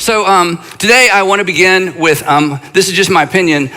Today I want to begin with, this is just my opinion,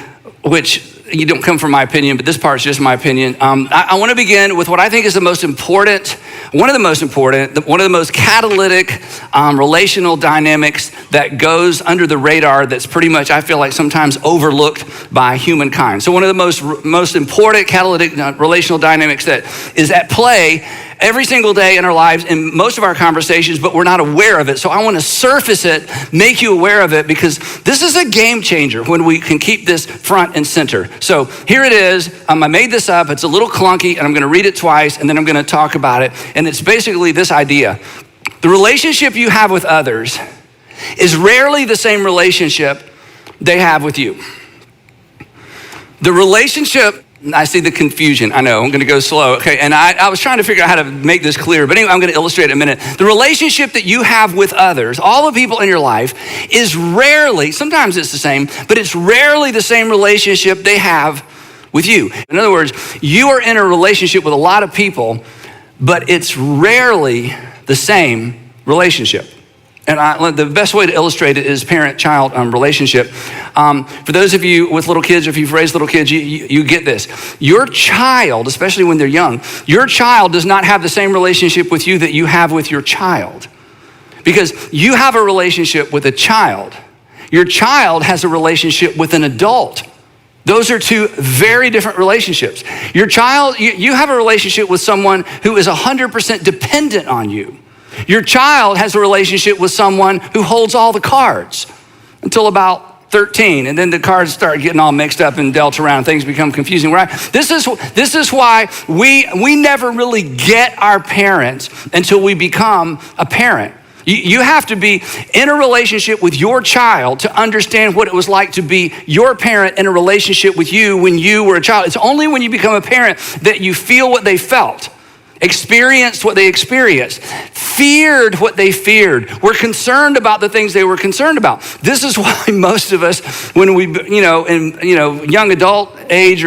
which you don't come from my opinion, but this part's just my opinion. I want to begin with what I think is one of the most catalytic relational dynamics that goes under the radar that's pretty much, I feel like, sometimes overlooked by humankind. So one of the most important catalytic relational dynamics that is at play every single day in our lives, in most of our conversations, but we're not aware of it. So I want to surface it, make you aware of it, because this is a game changer when we can keep this front and center. So here it is. I made this up. It's a little clunky, and I'm going to read it twice, and then I'm going to talk about it. And it's basically this idea. The relationship you have with others is rarely the same relationship they have with you. The relationship, I see the confusion. I know, I'm gonna go slow. Okay, and I was trying to figure out how to make this clear, but anyway, I'm gonna illustrate it in a minute. The relationship that you have with others, all the people in your life, is rarely, sometimes it's the same, but it's rarely the same relationship they have with you. In other words, you are in a relationship with a lot of people, but it's rarely the same relationship. And the best way to illustrate it is parent-child relationship. For those of you with little kids, or if you've raised little kids, you get this. Your child, especially when they're young, your child does not have the same relationship with you that you have with your child. Because you have a relationship with a child. Your child has a relationship with an adult. Those are two very different relationships. Your child, you have a relationship with someone who is 100% dependent on you. Your child has a relationship with someone who holds all the cards until about 13, and then the cards start getting all mixed up and dealt around. Things become confusing, right? This is why we never really get our parents until we become a parent. You have to be in a relationship with your child to understand what it was like to be your parent in a relationship with you when you were a child. It's only when you become a parent that you feel what they felt, experienced what they experienced, feared what they feared, were concerned about the things they were concerned about. This is why most of us, when we, in young adult age,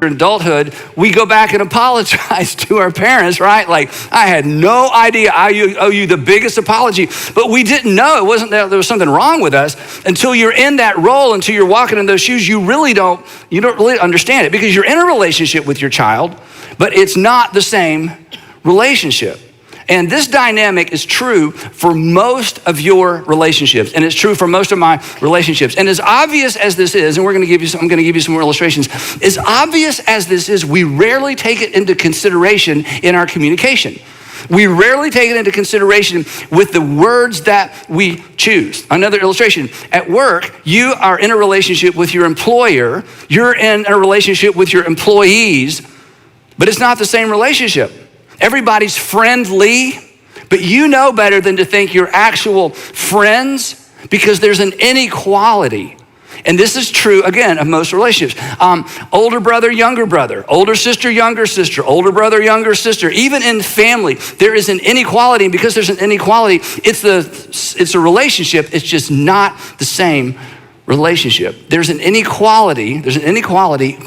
adulthood, we go back and apologize to our parents, right? Like, I had no idea. I owe you the biggest apology, but we didn't know. It wasn't that there was something wrong with us until you're in that role, until you're walking in those shoes. You don't really understand it, because you're in a relationship with your child, but it's not the same relationship. And this dynamic is true for most of your relationships, and it's true for most of my relationships. And as obvious as this is, and I'm going to give you some more illustrations. As obvious as this is, we rarely take it into consideration in our communication. We rarely take it into consideration with the words that we choose. Another illustration: at work, you are in a relationship with your employer. You're in a relationship with your employees, but it's not the same relationship. Everybody's friendly, but you know better than to think you're actual friends, because there's an inequality. And this is true, again, of most relationships. Older brother, younger brother, older sister, younger sister, older brother, younger sister. Even in family, there is an inequality. And because there's an inequality, it's a relationship. It's just not the same relationship. There's an inequality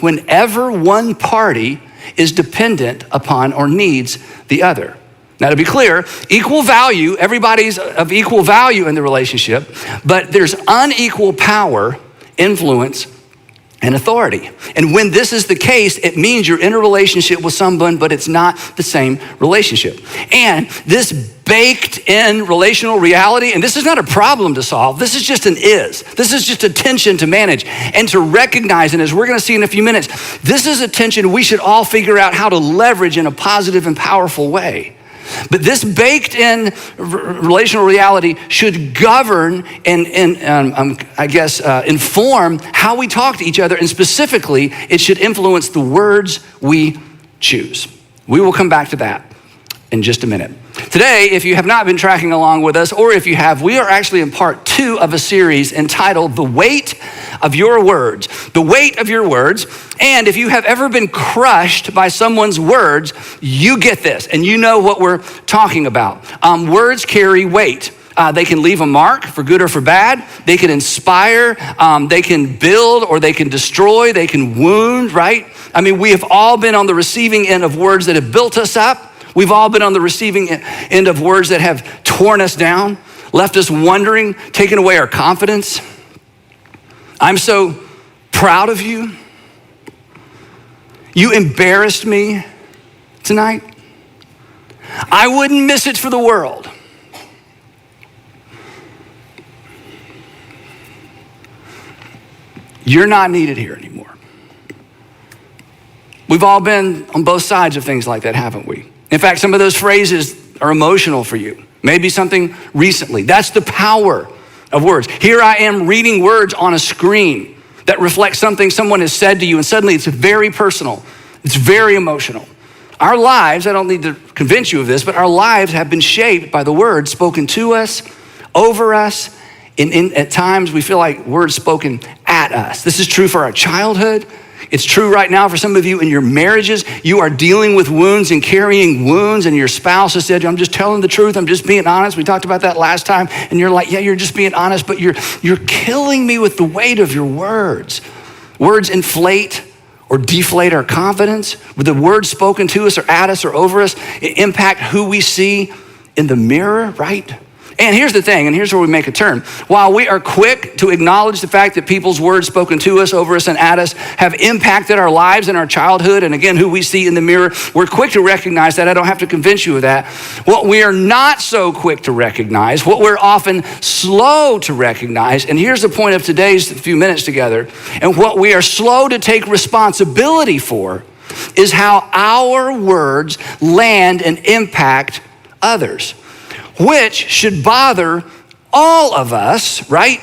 whenever one party is dependent upon or needs the other. Now, to be clear, equal value, everybody's of equal value in the relationship, but there's unequal power, influence, and authority. And when this is the case, it means you're in a relationship with someone, but it's not the same relationship. And this baked in relational reality, and this is not a problem to solve, this is just an is. This is just a tension to manage and to recognize, and as we're gonna see in a few minutes, this is a tension we should all figure out how to leverage in a positive and powerful way. But this baked in relational reality should govern and inform how we talk to each other. And specifically, it should influence the words we choose. We will come back to that in just a minute. Today, if you have not been tracking along with us, or if you have, we are actually in part 2 of a series entitled The Weight of Your Words. The weight of your words. And if you have ever been crushed by someone's words, you get this, and you know what we're talking about. Words carry weight. They can leave a mark for good or for bad. They can inspire, they can build, or they can destroy, they can wound, right? I mean, we have all been on the receiving end of words that have built us up. We've all been on the receiving end of words that have torn us down, left us wondering, taken away our confidence. I'm so proud of you. You embarrassed me tonight. I wouldn't miss it for the world. You're not needed here anymore. We've all been on both sides of things like that, haven't we? In fact, some of those phrases are emotional for you. Maybe something recently. That's the power of words. Here I am reading words on a screen that reflect something someone has said to you, and suddenly it's very personal. It's very emotional. Our lives, I don't need to convince you of this, but our lives have been shaped by the words spoken to us, over us, and at times we feel like words spoken at us. This is true for our childhood. It's true right now for some of you in your marriages. You are dealing with wounds and carrying wounds, and your spouse has said, I'm just telling the truth, I'm just being honest. We talked about that last time, and you're like, yeah, you're just being honest, but you're killing me with the weight of your words. Words inflate or deflate our confidence. With the words spoken to us or at us or over us, it impact who we see in the mirror, right? And here's the thing, and here's where we make a turn. While we are quick to acknowledge the fact that people's words spoken to us, over us, and at us have impacted our lives and our childhood, and again, who we see in the mirror, we're quick to recognize that. I don't have to convince you of that. What we are not so quick to recognize, what we're often slow to recognize, and here's the point of today's few minutes together, and what we are slow to take responsibility for is how our words land and impact others, which should bother all of us, right?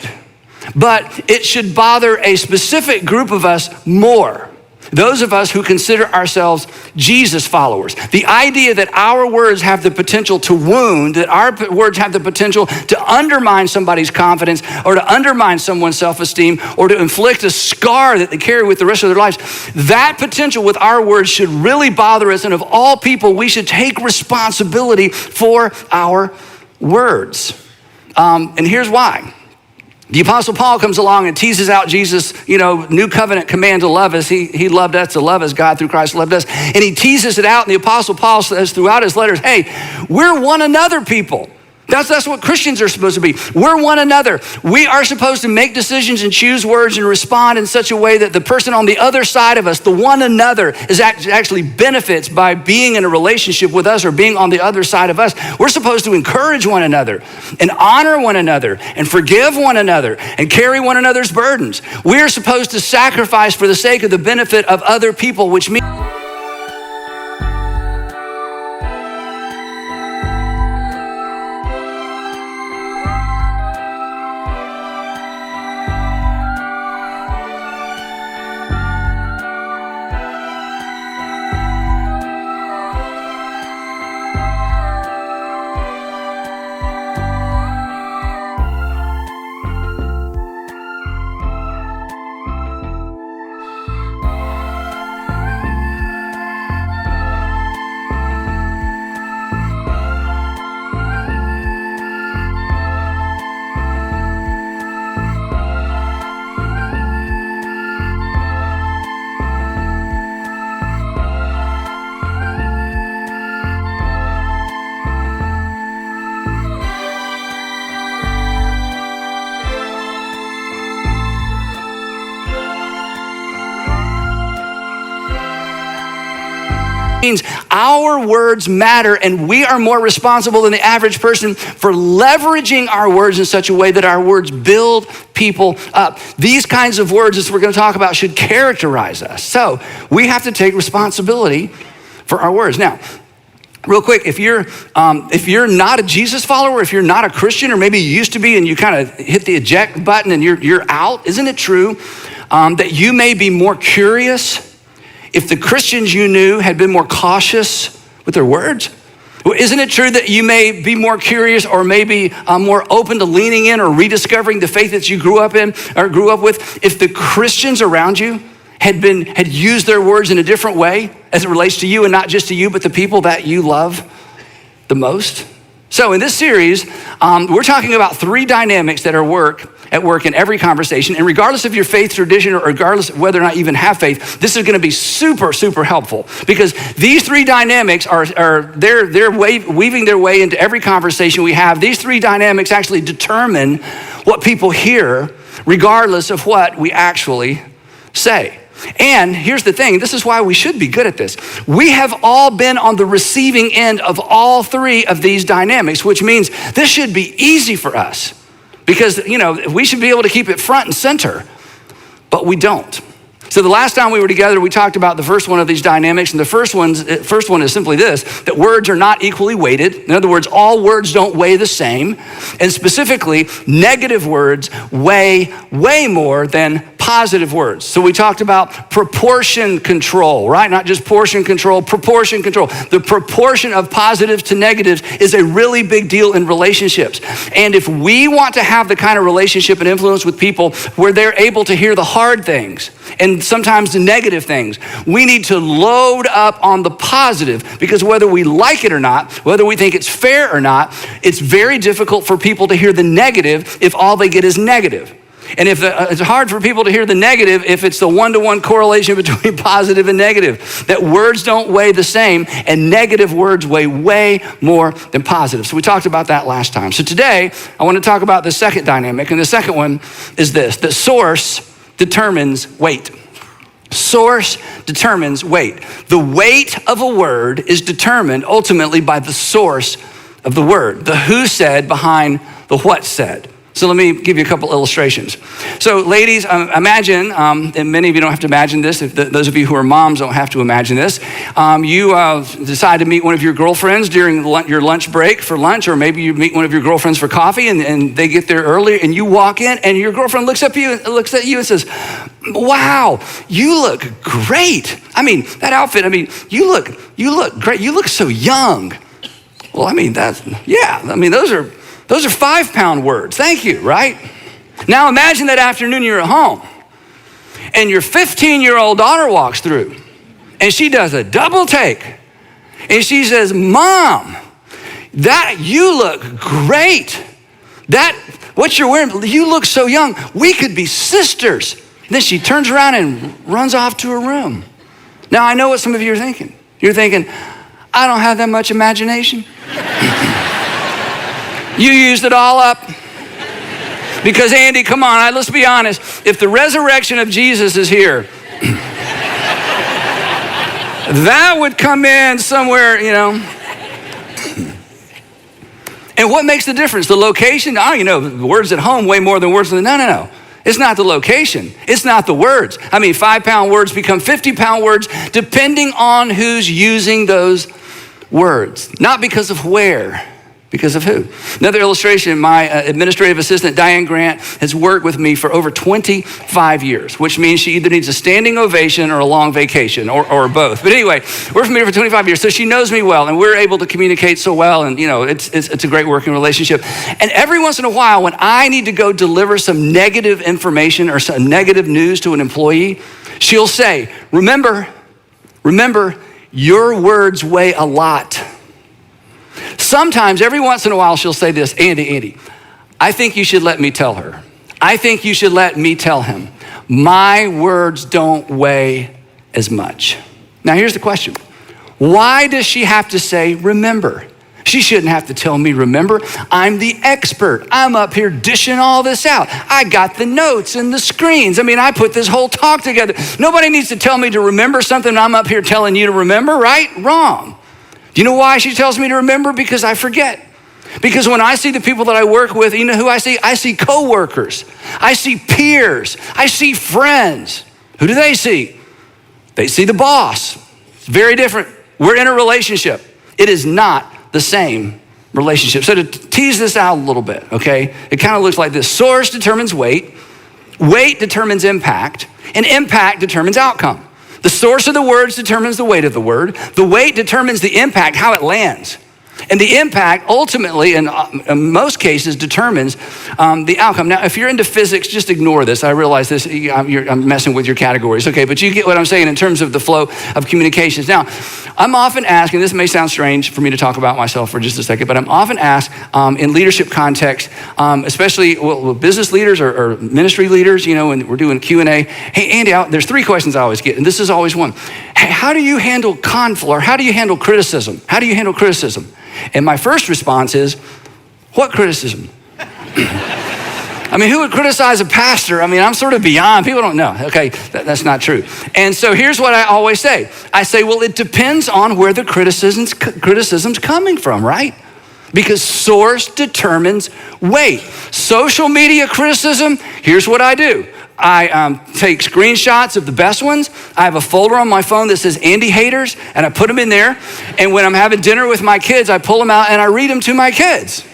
But it should bother a specific group of us more. Those of us who consider ourselves Jesus followers. The idea that our words have the potential to wound, that our words have the potential to undermine somebody's confidence or to undermine someone's self-esteem or to inflict a scar that they carry with the rest of their lives. That potential with our words should really bother us. And of all people, we should take responsibility for our words. And here's why. The Apostle Paul comes along and teases out Jesus, new covenant command to love us. He loved us to love as God through Christ loved us. And he teases it out, and the Apostle Paul says throughout his letters, hey, we're one another people. That's what Christians are supposed to be. We're one another. We are supposed to make decisions and choose words and respond in such a way that the person on the other side of us, the one another, is actually benefits by being in a relationship with us or being on the other side of us. We're supposed to encourage one another and honor one another and forgive one another and carry one another's burdens. We're supposed to sacrifice for the sake of the benefit of other people, which means means our words matter, and we are more responsible than the average person for leveraging our words in such a way that our words build people up. These kinds of words, as we're going to talk about, should characterize us. So we have to take responsibility for our words. Now, real quick, if you're not a Jesus follower, if you're not a Christian, or maybe you used to be and you kind of hit the eject button and you're out, isn't it true that you may be more curious if the Christians you knew had been more cautious with their words? Isn't it true that you may be more curious or maybe more open to leaning in or rediscovering the faith that you grew up in or grew up with if the Christians around you had used their words in a different way as it relates to you, and not just to you, but the people that you love the most? So in this series, we're talking about three dynamics that are at work in every conversation. And regardless of your faith tradition or regardless of whether or not you even have faith, this is going to be super, super helpful, because these three dynamics they're weaving their way into every conversation we have. These three dynamics actually determine what people hear, regardless of what we actually say. And here's the thing, this is why we should be good at this. We have all been on the receiving end of all three of these dynamics, which means this should be easy for us, because, we should be able to keep it front and center, but we don't. So the last time we were together, we talked about the first one of these dynamics, and the first one is simply this, that words are not equally weighted. In other words, all words don't weigh the same, and specifically, negative words weigh way more than positive words. So we talked about proportion control, right? Not just portion control, proportion control. The proportion of positives to negatives is a really big deal in relationships. And if we want to have the kind of relationship and influence with people where they're able to hear the hard things and sometimes the negative things, we need to load up on the positive, because whether we like it or not, whether we think it's fair or not, it's very difficult for people to hear the negative if all they get is negative. And if it's hard for people to hear the negative if it's the one-to-one correlation between positive and negative, that words don't weigh the same, and negative words weigh way more than positive. So we talked about that last time. So today, I want to talk about the second dynamic, and the second one is this: the source determines weight. Source determines weight. The weight of a word is determined ultimately by the source of the word, the who said behind the what said. So let me give you a couple illustrations. So ladies, imagine, and many of you don't have to imagine this, those of you who are moms don't have to imagine this, you decide to meet one of your girlfriends during your lunch break for lunch, or maybe you meet one of your girlfriends for coffee, and they get there early, and you walk in, and your girlfriend looks at you and says, "Wow, you look great. I mean, that outfit, you look great. You look so young." Well, those are 5-pound words. Thank you, right? Now imagine that afternoon you're at home and your 15-year-old daughter walks through and she does a double take and she says, "Mom, that you look great. What you're wearing, you look so young. We could be sisters." And then she turns around and runs off to her room. Now I know what some of you are thinking. You're thinking, "I don't have that much imagination." You used it all up. Because Andy, come on, let's be honest. If the resurrection of Jesus is here, that would come in somewhere, And what makes the difference? The location? Words at home way more than words in the, no. It's not the location. It's not the words. 5-pound words become 50-pound words depending on who's using those words. Not because of where. Because of who? Another illustration, my administrative assistant, Diane Grant, has worked with me for over 25 years, which means she either needs a standing ovation or a long vacation, or both. But anyway, we're from here for 25 years, so she knows me well, and we're able to communicate so well, and it's a great working relationship. And every once in a while, when I need to go deliver some negative information or some negative news to an employee, she'll say, remember, your words weigh a lot. Sometimes, every once in a while, she'll say this, Andy, I think you should let me tell her. I think you should let me tell him. My words don't weigh as much. Now, here's the question. Why does she have to say, remember? She shouldn't have to tell me, remember. I'm the expert. I'm up here dishing all this out. I got the notes and the screens. I mean, I put this whole talk together. Nobody needs to tell me to remember something I'm up here telling you to remember, right? Wrong. Do you know why she tells me to remember? Because I forget. Because when I see the people that I work with, you know who I see? I see coworkers. I see peers. I see friends. Who do they see? They see the boss. It's very different. We're in a relationship. It is not the same relationship. So to tease this out a little bit, okay, it kind of looks like this. Source determines weight determines impact, and impact determines outcome. The source of the words determines the weight of the word. The weight determines the impact, how it lands. And the impact ultimately, in most cases, determines the outcome. Now, if you're into physics, just ignore this. I realize this, I'm messing with your categories, okay? But you get what I'm saying in terms of the flow of communications. Now, I'm often asked, and this may sound strange for me to talk about myself for just a second, but I'm often asked in leadership context, especially business leaders or ministry leaders, you know, when we're doing Q&A, hey, Andy, there's 3 questions I always get, and this is always one. Hey, how do you handle conflict, or how do you handle criticism? How do you handle criticism? And my first response is, what criticism? I mean, who would criticize a pastor? I mean, I'm sort of beyond, people don't know. Okay, that's not true. And so here's what I always say. I say, well, it depends on where the criticism's coming from, right? Because source determines weight. Social media criticism, here's what I do. I take screenshots of the best ones. I have a folder on my phone that says Andy haters, and I put them in there. And when I'm having dinner with my kids, I pull them out and I read them to my kids.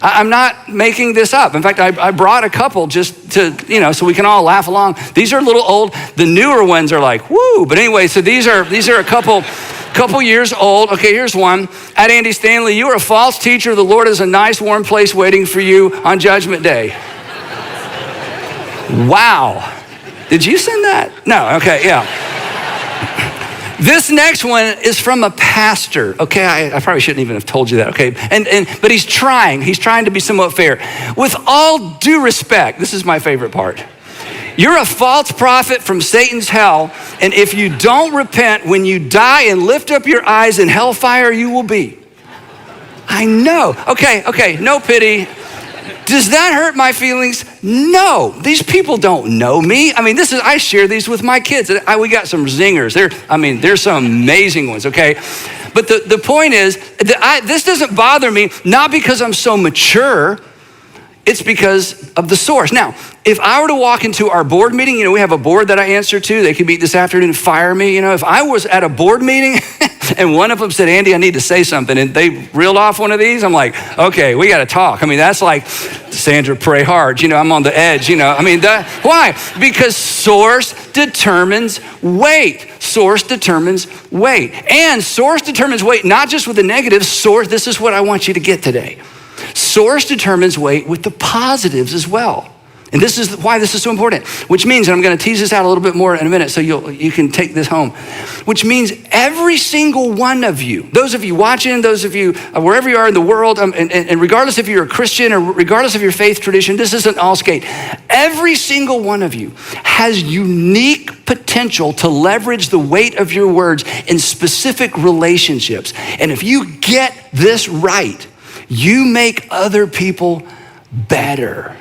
I'm not making this up. In fact, I brought a couple just to, you know, so we can all laugh along. These are a little old. The newer ones are like, woo. But anyway, so these are a couple years old. Okay, here's one. At Andy Stanley, you are a false teacher. The Lord is a nice warm place waiting for you on Judgment Day. Wow. Did you send that? No, okay, yeah. This next one is from a pastor. Okay, I probably shouldn't even have told you that, okay? But he's trying to be somewhat fair. With all due respect, this is my favorite part. You're a false prophet from Satan's hell, and if you don't repent, when you die and lift up your eyes in hellfire, you will be. I know. Okay, no pity. Does that hurt my feelings? No, these people don't know me. I mean, I share these with my kids. We got some zingers. There's some amazing ones, okay? But the point is, this doesn't bother me, not because I'm so mature, it's because of the source. Now, if I were to walk into our board meeting, you know, we have a board that I answer to. They could meet this afternoon and fire me. You know, if I was at a board meeting and one of them said, Andy, I need to say something, and they reeled off one of these, I'm like, okay, we got to talk. I mean, that's like, Sandra, pray hard. You know, I'm on the edge, you know. I mean, why? Because source determines weight. Source determines weight. And source determines weight, not just with the negative. Source, this is what I want you to get today. Source determines weight with the positives as well. And this is why this is so important, which means, and I'm going to tease this out a little bit more in a minute so you can take this home, which means every single one of you, those of you watching, those of you wherever you are in the world, and regardless if you're a Christian or regardless of your faith tradition, this isn't all skate. Every single one of you has unique potential to leverage the weight of your words in specific relationships. And if you get this right, you make other people better.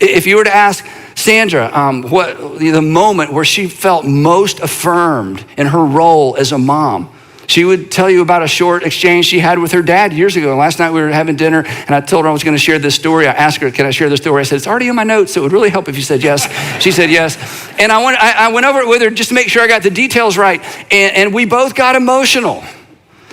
If you were to ask Sandra what the moment where she felt most affirmed in her role as a mom, she would tell you about a short exchange she had with her dad years ago. And last night we were having dinner and I told her I was going to share this story. I asked her, can I share the story? I said, it's already in my notes, so it would really help if you said yes. She said yes. And I went over it with her just to make sure I got the details right. And we both got emotional.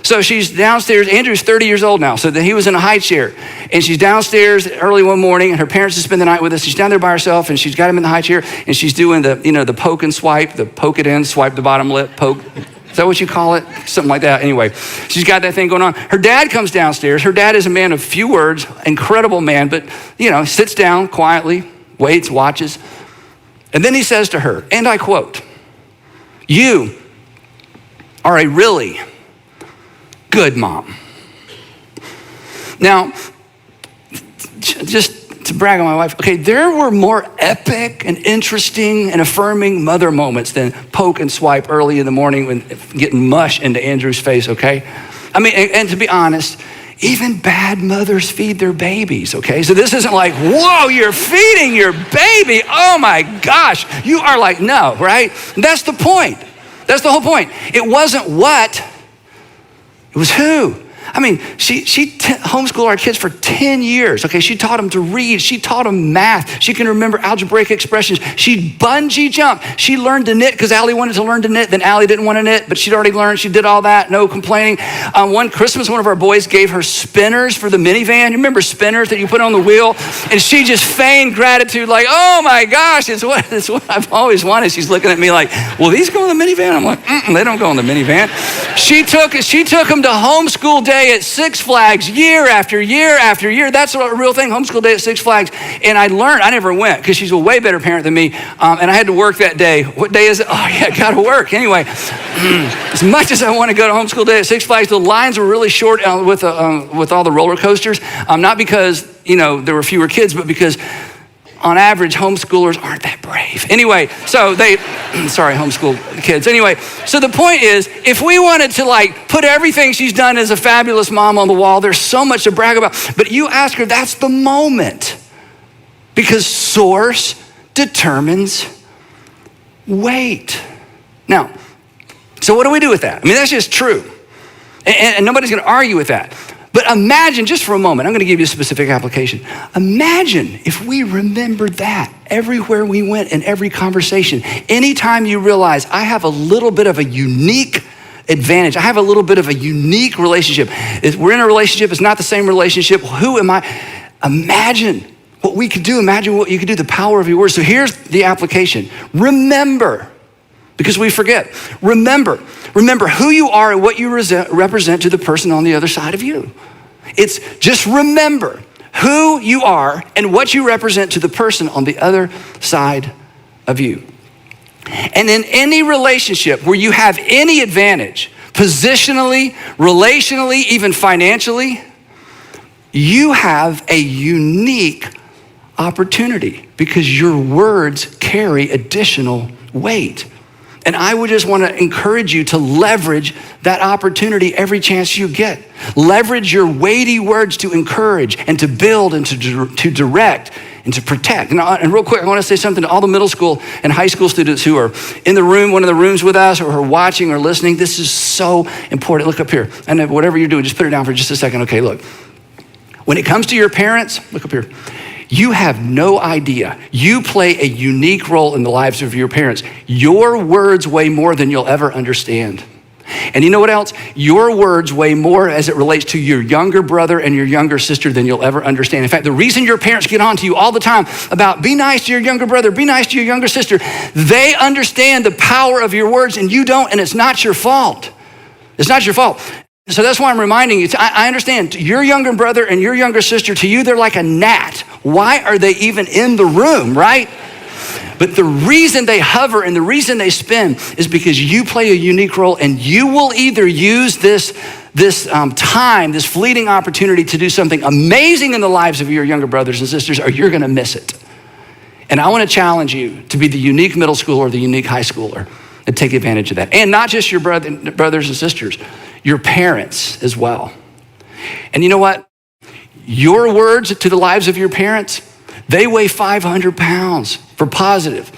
So she's downstairs. Andrew's 30 years old now, so he was in a high chair. And she's downstairs early one morning, and her parents just spend the night with us. She's down there by herself, and she's got him in the high chair, and she's doing the poke and swipe, the poke it in, swipe the bottom lip, poke. Is that what you call it? Something like that. Anyway, she's got that thing going on. Her dad comes downstairs. Her dad is a man of few words, incredible man, but, sits down quietly, waits, watches. And then he says to her, and I quote, "You are a really good mom." Now, just to brag on my wife, okay, there were more epic and interesting and affirming mother moments than poke and swipe early in the morning when getting mush into Andrew's face, okay? I mean, and to be honest, Even bad mothers feed their babies, okay? So this isn't like, whoa, you're feeding your baby. Oh my gosh. You are like, no, right? And that's the point. That's the whole point. It wasn't what, it was who. I mean, she homeschooled our kids for 10 years, okay? She taught them to read. She taught them math. She can remember algebraic expressions. She bungee jumped. She learned to knit because Allie wanted to learn to knit. Then Allie didn't want to knit, but she'd already learned. She did all that, no complaining. One Christmas, one of our boys gave her spinners for the minivan. You remember spinners that you put on the wheel? And she just feigned gratitude like, oh my gosh, it's what I've always wanted. She's looking at me like, well, these go in the minivan? I'm like, they don't go in the minivan. She took them to homeschool day at Six Flags year after year after year. That's a real thing, homeschool day at Six Flags. And I learned, I never went because she's a way better parent than me. And I had to work that day. What day is it? Oh yeah, gotta work. Anyway, as much as I want to go to homeschool day at Six Flags, the lines were really short with all the roller coasters. Not because, there were fewer kids, but because on average, homeschoolers aren't that brave. Anyway, so sorry, homeschool kids. Anyway, so the point is, if we wanted to put everything she's done as a fabulous mom on the wall, there's so much to brag about. But you ask her, that's the moment. Because source determines weight. Now, so what do we do with that? I mean, that's just true. And nobody's gonna argue with that. But imagine, just for a moment, I'm gonna give you a specific application. Imagine if we remembered that everywhere we went in every conversation. Anytime you realize I have a little bit of a unique advantage, I have a little bit of a unique relationship. We're in a relationship, it's not the same relationship. Who am I? Imagine what we could do. Imagine what you could do, the power of your words. So here's the application. Remember, because we forget. Remember who you are and what you represent to the person on the other side of you. It's just remember who you are and what you represent to the person on the other side of you. And in any relationship where you have any advantage, positionally, relationally, even financially, you have a unique opportunity because your words carry additional weight. And I would just want to encourage you to leverage that opportunity every chance you get. Leverage your weighty words to encourage and to build and to direct and to protect. And real quick, I want to say something to all the middle school and high school students who are in the room, one of the rooms with us, or who are watching or listening. This is so important. Look up here. And whatever you're doing, just put it down for just a second. Okay, look. When it comes to your parents, look up here. You have no idea. You play a unique role in the lives of your parents. Your words weigh more than you'll ever understand. And you know what else? Your words weigh more as it relates to your younger brother and your younger sister than you'll ever understand. In fact, the reason your parents get on to you all the time about be nice to your younger brother, be nice to your younger sister, they understand the power of your words and you don't, and it's not your fault. It's not your fault. So that's why I'm reminding you, I understand your younger brother and your younger sister, to you, they're like a gnat. Why are they even in the room, right? But the reason they hover and the reason they spin is because you play a unique role and you will either use this time, this fleeting opportunity to do something amazing in the lives of your younger brothers and sisters, or you're gonna miss it. And I wanna challenge you to be the unique middle schooler or the unique high schooler and take advantage of that. And not just your brothers and sisters, your parents as well. And you know what? Your words to the lives of your parents, they weigh 500 pounds for positive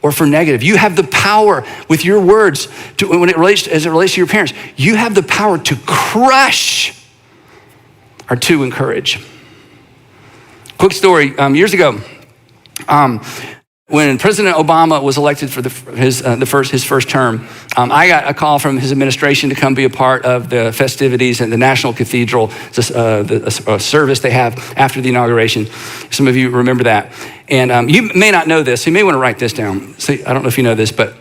or for negative. You have the power with your words as it relates to your parents. You have the power to crush or to encourage. Quick story, years ago, when President Obama was elected for his first term, I got a call from his administration to come be a part of the festivities at the National Cathedral, a service they have after the inauguration. Some of you remember that. And you may not know this, so you may want to write this down. So I don't know if you know this, but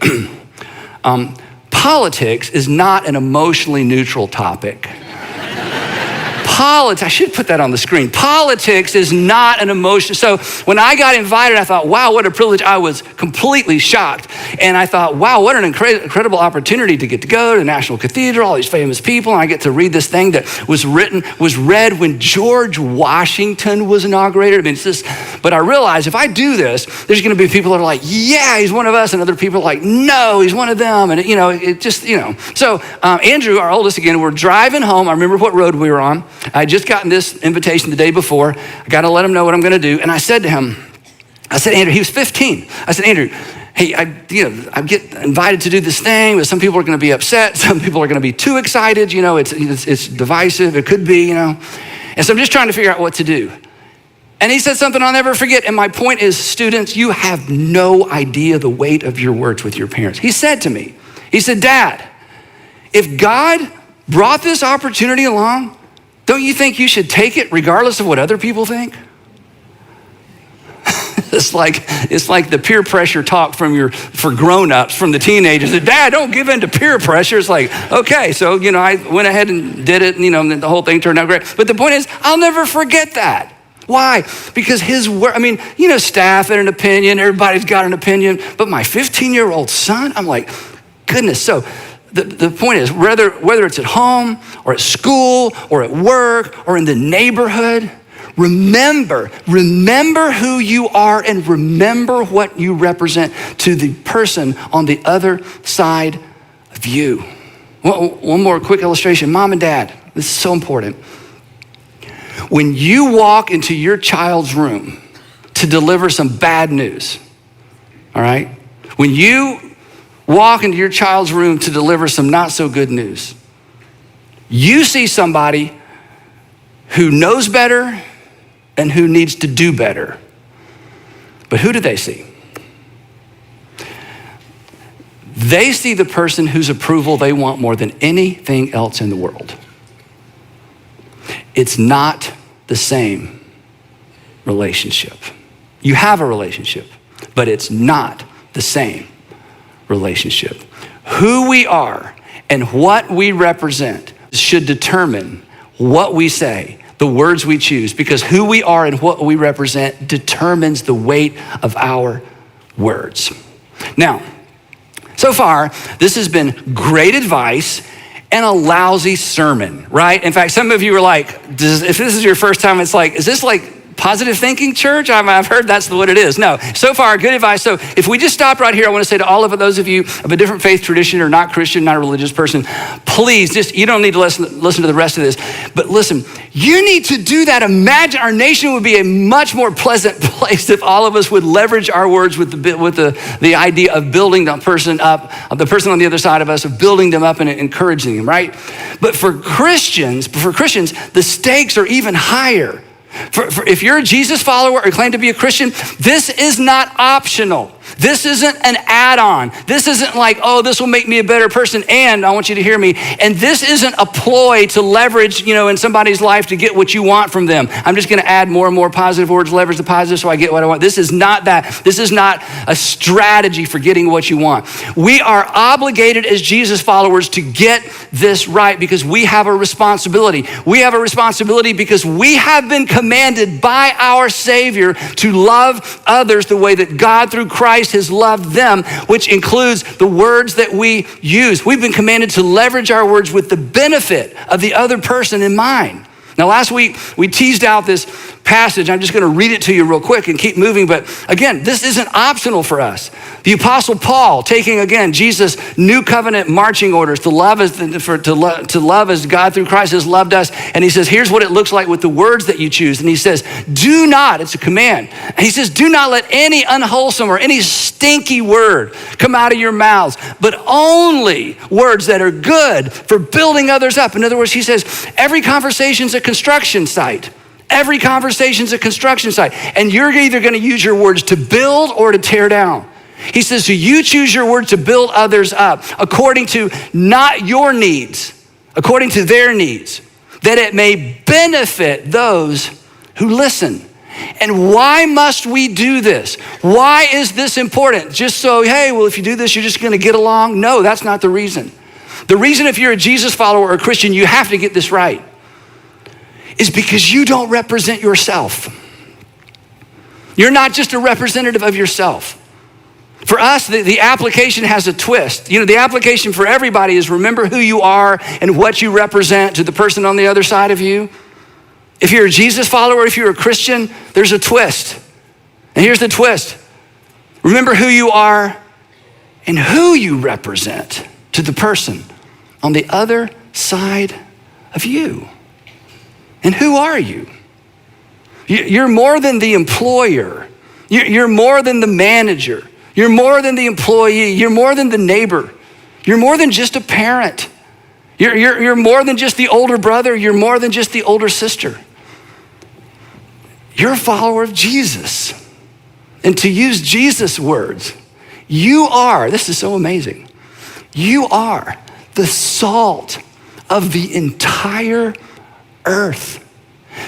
politics is not an emotionally neutral topic. I should put that on the screen. Politics is not an emotion. So when I got invited, I thought, wow, what a privilege. I was completely shocked. And I thought, wow, what an incredible opportunity to get to go to the National Cathedral, all these famous people. And I get to read this thing that was read when George Washington was inaugurated. I mean, but I realized if I do this, there's gonna be people that are like, yeah, he's one of us. And other people are like, no, he's one of them. And it just. So Andrew, our oldest again, we're driving home. I remember what road we were on. I had just gotten this invitation the day before. I got to let him know what I'm going to do. And I said to him, Andrew, he was 15. I said, Andrew, hey, I get invited to do this thing, but some people are going to be upset. Some people are going to be too excited. It's divisive. It could be, And so I'm just trying to figure out what to do. And he said something I'll never forget. And my point is, students, you have no idea the weight of your words with your parents. He said to me, he said, Dad, if God brought this opportunity along, don't you think you should take it regardless of what other people think? It's like the peer pressure talk for grown-ups, from the teenagers. Dad, don't give in to peer pressure. It's like, okay, so, I went ahead and did it, and the whole thing turned out great. But the point is, I'll never forget that. Why? Because his word, staff had an opinion, everybody's got an opinion, but my 15-year-old son, I'm like, goodness. So the point is, whether it's at home or at school or at work or in the neighborhood, remember who you are and remember what you represent to the person on the other side of you. Well, one more quick illustration. Mom and dad, this is so important. When you walk into your child's room to deliver some bad news, all right? When you walk into your child's room to deliver some not so good news, you see somebody who knows better and who needs to do better. But who do they see? They see the person whose approval they want more than anything else in the world. It's not the same relationship. You have a relationship, but it's not the same relationship. Who we are and what we represent should determine what we say, the words we choose, because who we are and what we represent determines the weight of our words. Now, so far, this has been great advice and a lousy sermon, right? In fact, some of you are like, if this is your first time, it's like, is this like positive thinking church? I've heard that's what it is. No, so far, good advice. So if we just stop right here, I want to say to all of those of you of a different faith tradition or not Christian, not a religious person, please you don't need to listen to the rest of this, but listen, you need to do that. Imagine our nation would be a much more pleasant place if all of us would leverage our words with the idea of building the person up, of the person on the other side of us, of building them up and encouraging them, right? But for Christians, the stakes are even higher. If you're a Jesus follower or claim to be a Christian, this is not optional. This isn't an add-on. This isn't like, oh, this will make me a better person, and I want you to hear me. And this isn't a ploy to leverage, in somebody's life to get what you want from them. I'm just gonna add more and more positive words, leverage the positive so I get what I want. This is not that. This is not a strategy for getting what you want. We are obligated as Jesus followers to get this right because we have a responsibility. We have a responsibility because we have been commanded by our Savior to love others the way that God through Christ has loved them, which includes the words that we use. We've been commanded to leverage our words with the benefit of the other person in mind. Now, last week, we teased out this passage. I'm just going to read it to you real quick and keep moving. But again, this isn't optional for us. The Apostle Paul, taking again Jesus' new covenant marching orders to love as God through Christ has loved us. And he says, here's what it looks like with the words that you choose. And he says, do not, it's a command. And he says, do not let any unwholesome or any stinky word come out of your mouths, but only words that are good for building others up. In other words, he says, every conversation's a construction site. Every conversation's a construction site. And you're either going to use your words to build or to tear down. He says, so you choose your words to build others up according to not your needs, according to their needs, that it may benefit those who listen. And why must we do this? Why is this important? Just so, hey, well, if you do this, you're just going to get along? No, that's not the reason. The reason if you're a Jesus follower or a Christian, you have to get this right, is because you don't represent yourself. You're not just a representative of yourself. For us, the application has a twist. The application for everybody is remember who you are and what you represent to the person on the other side of you. If you're a Jesus follower, if you're a Christian, there's a twist. And here's the twist. Remember who you are and who you represent to the person on the other side of you. And who are you? You're more than the employer. You're more than the manager. You're more than the employee. You're more than the neighbor. You're more than just a parent. You're more than just the older brother. You're more than just the older sister. You're a follower of Jesus. And to use Jesus' words, you are, this is so amazing, you are the salt of the entire earth.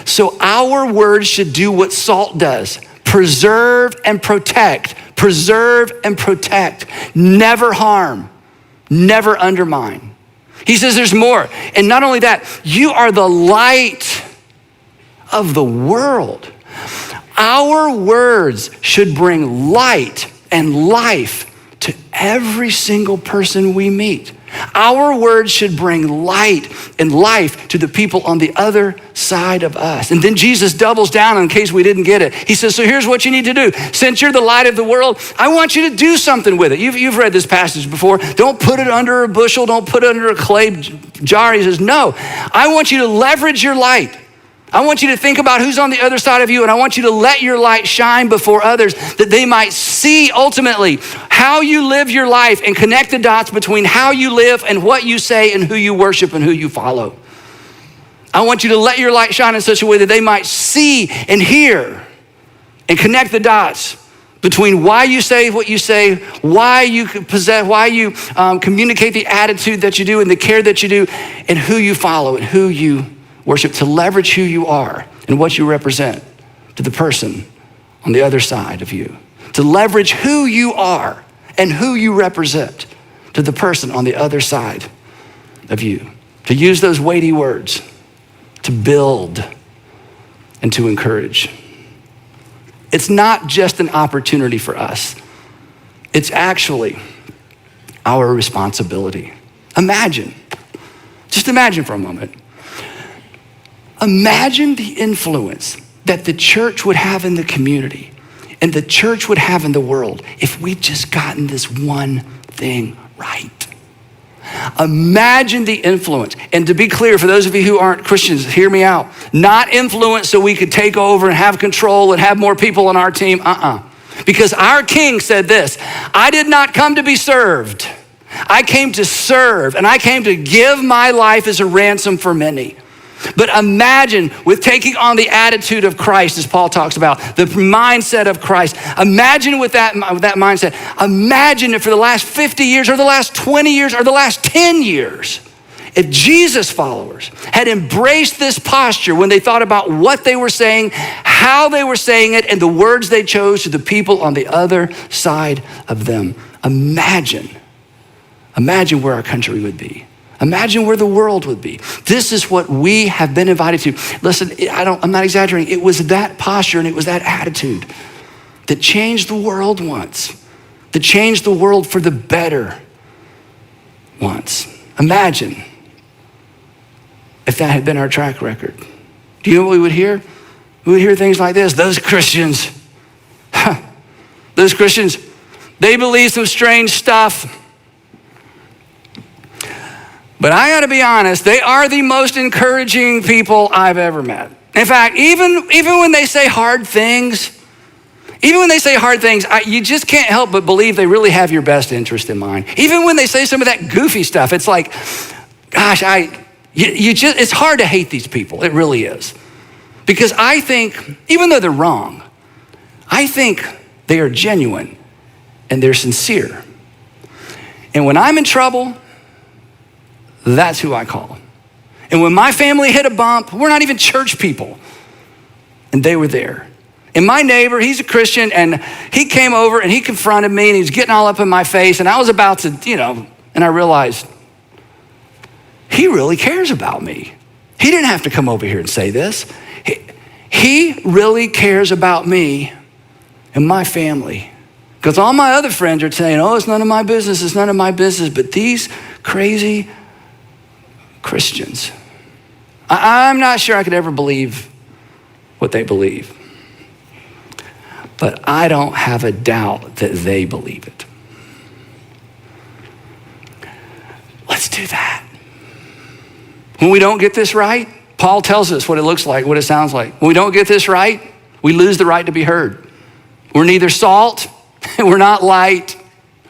So our words should do what salt does: preserve and protect, never harm, never undermine. He says there's more. And not only that, you are the light of the world. Our words should bring light and life to every single person we meet. Our words should bring light and life to the people on the other side of us. And then Jesus doubles down in case we didn't get it. He says, so here's what you need to do. Since you're the light of the world, I want you to do something with it. You've read this passage before. Don't put it under a bushel. Don't put it under a clay jar. He says, no, I want you to leverage your light. I want you to think about who's on the other side of you, and I want you to let your light shine before others that they might see ultimately how you live your life and connect the dots between how you live and what you say and who you worship and who you follow. I want you to let your light shine in such a way that they might see and hear and connect the dots between why you say what you say, why you possess, why you communicate the attitude that you do and the care that you do, and who you follow and who you worship, to leverage who you are and what you represent to the person on the other side of you. To leverage who you are and who you represent to the person on the other side of you. To use those weighty words to build and to encourage. It's not just an opportunity for us. It's actually our responsibility. Just imagine for a moment. Imagine the influence that the church would have in the community and the church would have in the world if we'd just gotten this one thing right. Imagine the influence. And to be clear, for those of you who aren't Christians, hear me out. Not influence so we could take over and have control and have more people on our team. Because our King said this: I did not come to be served. I came to serve, and I came to give my life as a ransom for many. But imagine with taking on the attitude of Christ, as Paul talks about, the mindset of Christ. Imagine with that mindset. Imagine if for the last 50 years or the last 20 years or the last 10 years, if Jesus followers had embraced this posture when they thought about what they were saying, how they were saying it, and the words they chose to the people on the other side of them. Imagine where our country would be. Imagine where the world would be. This is what we have been invited to. Listen, I'm not exaggerating. It was that posture and it was that attitude that changed the world once, that changed the world for the better once. Imagine if that had been our track record. Do you know what we would hear? We would hear things like this: those Christians, they believe some strange stuff. But I gotta be honest, they are the most encouraging people I've ever met. In fact, even when they say hard things, you just can't help but believe they really have your best interest in mind. Even when they say some of that goofy stuff, it's like, gosh, it's hard to hate these people. It really is. Because I think, even though they're wrong, I think they are genuine and they're sincere. And when I'm in trouble, that's who I call. And when my family hit a bump, we're not even church people, and they were there. And my neighbor, he's a Christian, and he came over and he confronted me and he was getting all up in my face, and I was about to, and I realized he really cares about me. He didn't have to come over here and say this. He really cares about me and my family. Because all my other friends are saying, oh, it's none of my business, but these crazy Christians, I'm not sure I could ever believe what they believe, but I don't have a doubt that they believe it. Let's do that. When we don't get this right, Paul tells us what it looks like, what it sounds like. When we don't get this right, we lose the right to be heard. We're neither salt, we're not light,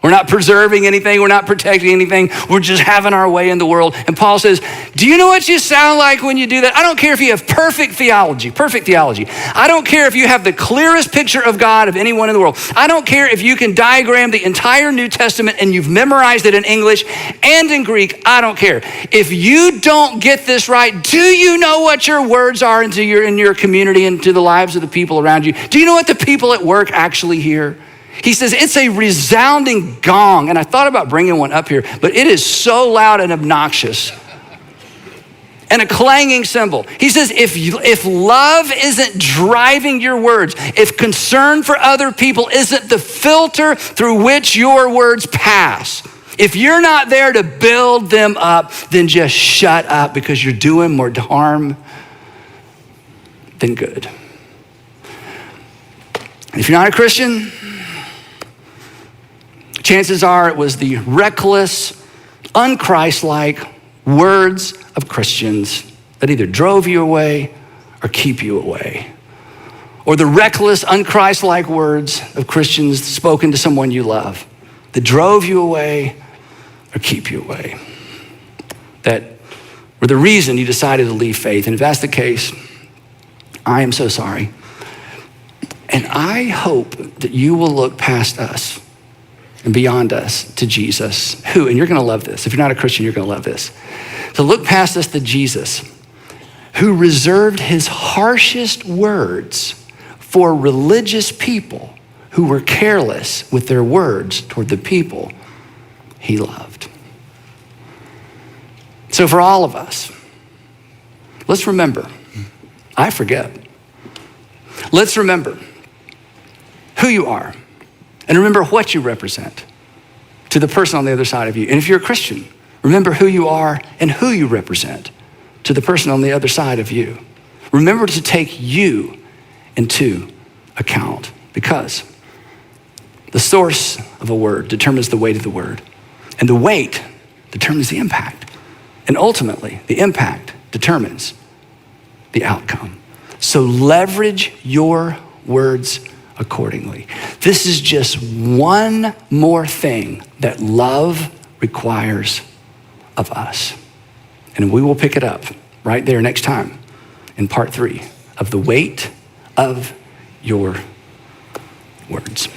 we're not preserving anything, we're not protecting anything, we're just having our way in the world. And Paul says, do you know what you sound like when you do that? I don't care if you have perfect theology. I don't care if you have the clearest picture of God of anyone in the world. I don't care if you can diagram the entire New Testament and you've memorized it in English and in Greek. I don't care. If you don't get this right, do you know what your words are in your community and to the lives of the people around you? Do you know what the people at work actually hear? He says, it's a resounding gong. And I thought about bringing one up here, but it is so loud and obnoxious. And a clanging cymbal. He says, if love isn't driving your words, if concern for other people isn't the filter through which your words pass, if you're not there to build them up, then just shut up, because you're doing more harm than good. If you're not a Christian, chances are it was the reckless, unchristlike words of Christians that either drove you away or keep you away. Or the reckless, unchristlike words of Christians spoken to someone you love that drove you away or keep you away. That were the reason you decided to leave faith. And if that's the case, I am so sorry. And I hope that you will look past us and beyond us to Jesus, who, and you're gonna love this. If you're not a Christian, you're gonna love this. So look past us to Jesus, who reserved his harshest words for religious people who were careless with their words toward the people he loved. So for all of us, let's remember, I forget. Let's remember who you are. And remember what you represent to the person on the other side of you. And if you're a Christian, remember who you are and who you represent to the person on the other side of you. Remember to take you into account, because the source of a word determines the weight of the word, and the weight determines the impact. And ultimately, the impact determines the outcome. So leverage your words accordingly. This is just one more thing that love requires of us. And we will pick it up right there next time in part 3 of the weight of your words.